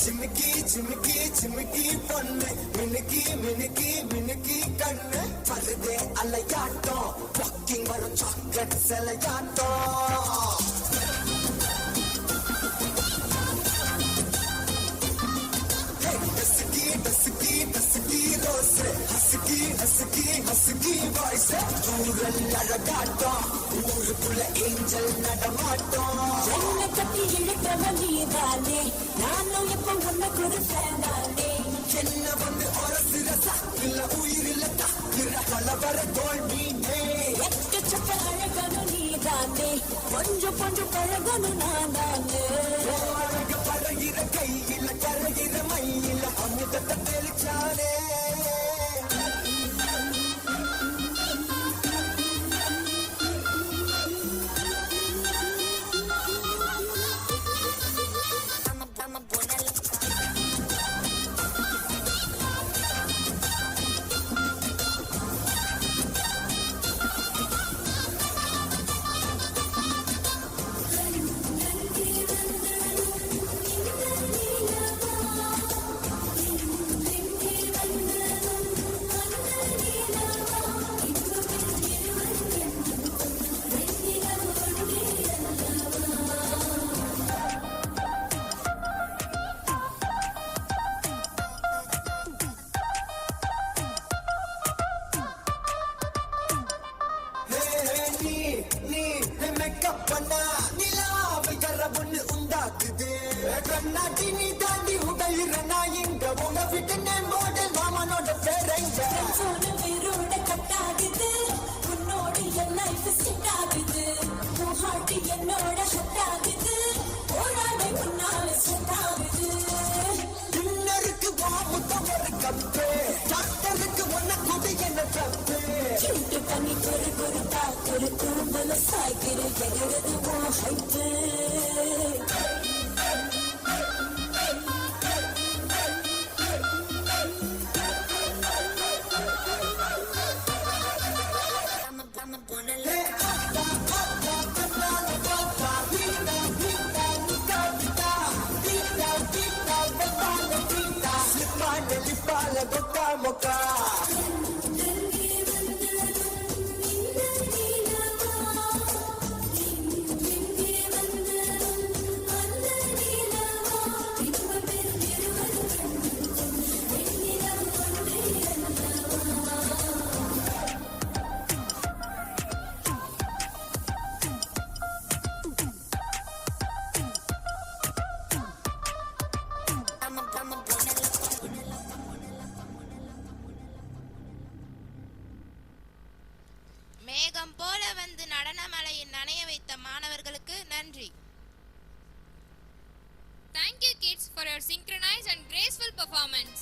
சிமிக்கி சிமிக்கி சிமிக்கி பொண்ணு மினுக்கி மினுக்கி மினுக்கி கண்ணு பருதே அலையாட்டம் வாக்கிங் வரும் சாக்லேட் சிலையாட்டம் ஹஸ்கி வாய்ஸ் ஊரல் அழகாட்டம் ஊருக்குள்ள ஏஞ்சல் நடமாட்டம் என்ன கட்டி இழுக்கவ நீதானே நானும் எப்ப உனக்கு ஒரு ஃபேனானே என்ன வந்து அரசுற சாக்கில உயிரில தாக்கிற கலவர தோல்வினே எக்கச்சக்க அழகனு நீதானே கொஞ்சம் கொஞ்சம் பழகனு நானே அழக பழகிற கையில கரைகிற மயில அமுதத்தை தெளிச்சானே கண்ணாடி நீ தாண்டி உடையிற நான் இங்க உங்க வீட்டு மாடல் மாமனோட பேரங்க வேரோட கட்டாகுது உன்னோட என் லைஃப் செட் ஆகுது உன் ஹார்ட் என்னோட ஹட் ஆகுது போராட முன்னால செட் ஆகுது இன்னருக்கு வாமுத்தம் ஒரு கப்பு டாக்டருக்கு ஒன்ன கூட என்ன தப்பு கிண்டு பண்ணி ஒரு தாக்குறு குறும்பல சாய்க்கிற எகிறது உன் ஹைப்பு Moka மேகம் போல வந்து நடனமலையில் நனைய வைத்த மாணவர்களுக்கு நன்றி. Thank you kids for your synchronized and graceful performance.